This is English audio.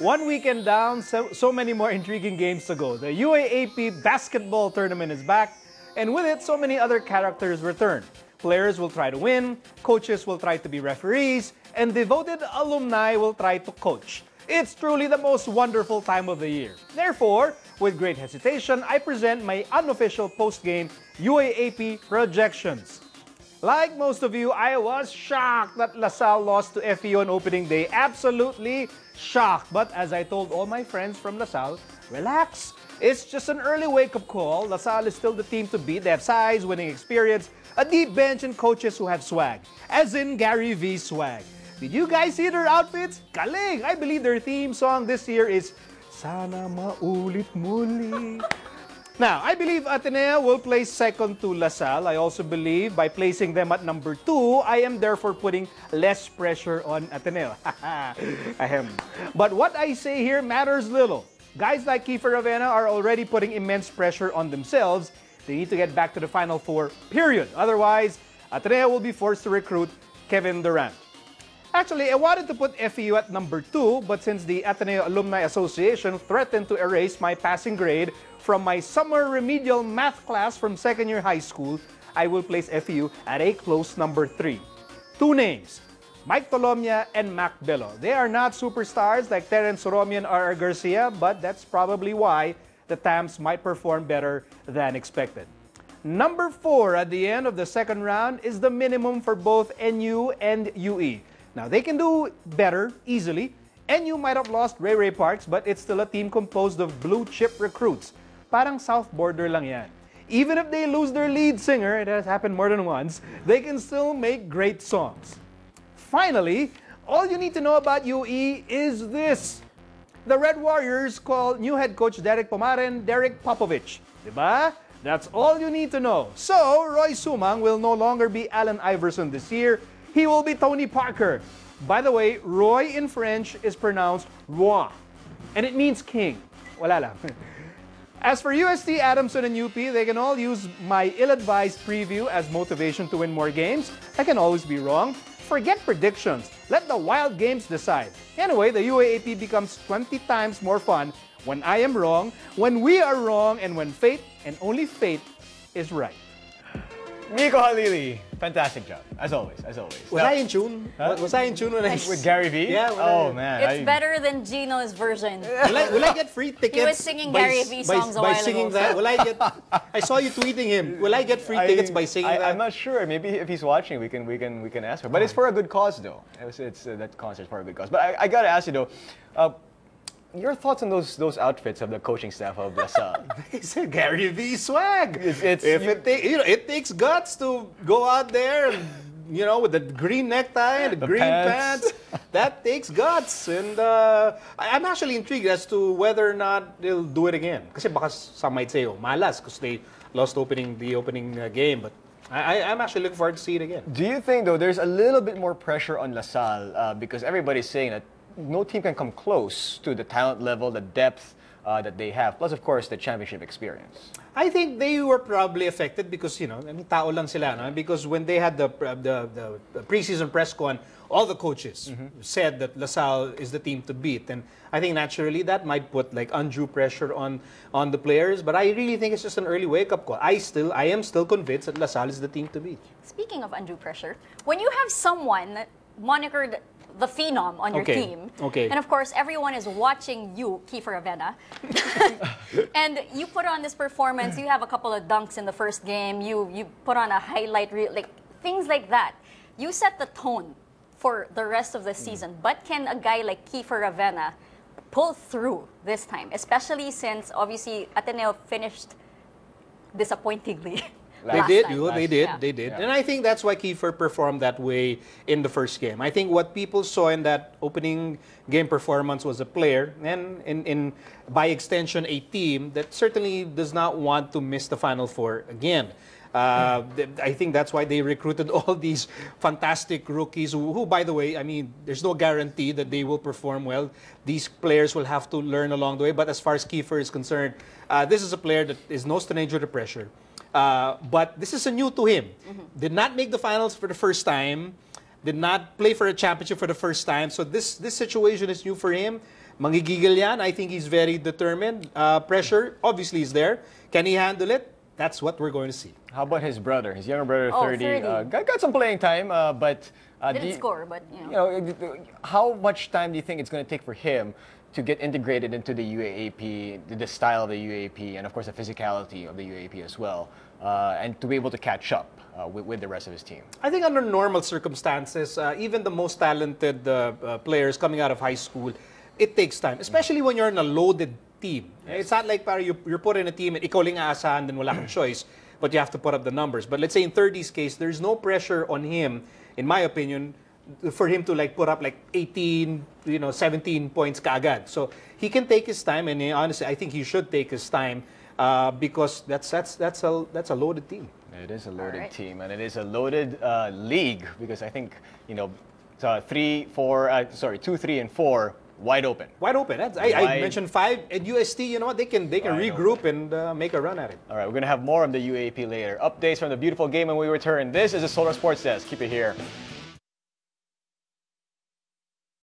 One weekend down, so many more intriguing games to go. The UAAP basketball tournament is back, and with it, so many other characters return. Players will try to win, coaches will try to be referees, and devoted alumni will try to coach. It's truly the most wonderful time of the year. Therefore, with great hesitation, I present my unofficial post-game UAAP projections. Like most of you, I was shocked that LaSalle lost to FEU on opening day. Absolutely shocked. But as I told all my friends from LaSalle, relax. It's just an early wake-up call. LaSalle is still the team to beat. They have size, winning experience, a deep bench, and coaches who have swag. As in Gary V swag. Did you guys see their outfits? Galing! I believe their theme song this year is Sana Maulit Muli. Now, I believe Ateneo will place second to LaSalle. I also believe by placing them at number 2, I am therefore putting less pressure on Ateneo. Ahem. But what I say here matters little. Guys like Kiefer Ravenna are already putting immense pressure on themselves. They need to get back to the Final Four, period. Otherwise, Ateneo will be forced to recruit Kevin Durant. Actually, I wanted to put FEU at number 2, but since the Ateneo Alumni Association threatened to erase my passing grade from my summer remedial math class from second-year high school, I will place FEU at a close number 3. Two names, Mike Tolomia and Mac Bello. They are not superstars like Terence Soromi and R.R. Garcia, but that's probably why the Tams might perform better than expected. Number 4 at the end of the second round is the minimum for both NU and UE. Now, they can do better, easily. NU might have lost Ray Ray Parks, but it's still a team composed of blue-chip recruits. Parang South Border lang yan. Even if they lose their lead singer, it has happened more than once, they can still make great songs. Finally, all you need to know about UE is this. The Red Warriors call new head coach Derek Pomaren Derek Popovich. Diba? That's all you need to know. So, Roy Sumang will no longer be Allen Iverson this year. He will be Tony Parker. By the way, Roy in French is pronounced Roi, and it means king. Wala lang. As for UST, Adamson, and UP, they can all use my ill-advised preview as motivation to win more games. I can always be wrong. Forget predictions. Let the wild games decide. Anyway, the UAAP becomes 20 times more fun when I am wrong, when we are wrong, and when fate, and only fate, is right. Mico Halili, fantastic job, as always, as always. Was I in tune? Huh? Was I in tune when I... With Gary V? Yeah. Oh, man. It's better than Gino's version. Will I get free tickets? He was singing Gary V songs a while by singing ago. that? Will I get... I saw you tweeting him. Will I get free tickets by singing that? I'm not sure. Maybe if he's watching, we can ask him. But it's for a good cause, though. It's that concert's for a good cause. But I gotta ask you, though, your thoughts on those outfits of the coaching staff of LaSalle? It's a Gary V swag. It takes guts to go out there, and, with the green necktie and the green pants. That takes guts, and I'm actually intrigued as to whether or not they'll do it again. Kasi baka some might say, malas, because they lost the opening game, but I'm actually looking forward to see it again. Do you think, though, there's a little bit more pressure on LaSalle because everybody's saying that no team can come close to the talent level, the depth that they have, plus, of course, the championship experience? I think they were probably affected because, tao lang sila, no? Because when they had the preseason press con, all the coaches said that LaSalle is the team to beat. And I think naturally that might put like undue pressure on the players. But I really think it's just an early wake-up call. I am still convinced that LaSalle is the team to beat. Speaking of undue pressure, when you have someone monikered the phenom on your team. Okay. And of course, everyone is watching you, Kiefer Ravenna. And you put on this performance, you have a couple of dunks in the first game, you put on a highlight reel, like things like that. You set the tone for the rest of the season. But can a guy like Kiefer Ravenna pull through this time? Especially since, obviously, Ateneo finished disappointingly. They did. Yeah. And I think that's why Kiefer performed that way in the first game. I think what people saw in that opening game performance was a player, and by extension, a team that certainly does not want to miss the Final Four again. I think that's why they recruited all these fantastic rookies who, by the way, I mean, there's no guarantee that they will perform well. These players will have to learn along the way. But as far as Kiefer is concerned, this is a player that is no stranger to pressure. But this is new to him. Did not make the finals for the first time. Did not play for a championship for the first time. So this situation is new for him. Mangigigil yan. I think he's very determined. Pressure obviously is there. Can he handle it? That's what we're going to see. How about his brother? His younger brother, Oh, 30. 30. Got some playing time, but Didn't score, but you know. how much time do you think it's going to take for him to get integrated into the UAAP, the style of the UAAP, and of course the physicality of the UAAP as well, and to be able to catch up with the rest of his team? I think under normal circumstances, even the most talented players coming out of high school, it takes time, especially when you're in a loaded team. Yes. It's not like you're put in a team and ikaw lang aasahan, then wala kang choice, but you have to put up the numbers. But let's say in 30's case, there's no pressure on him, in my opinion, for him to like put up like 18, 17 points kaagad. So he can take his time, and honestly, I think he should take his time because that's a loaded team. It is a loaded team, and it is a loaded league because I think 2, 3, and 4 wide open. Wide open. I mentioned 5 and UST. You know what? They can regroup and make a run at it. All right, we're gonna have more on the UAP later. Updates from the beautiful game when we return. This is the Solar Sports Desk. Keep it here.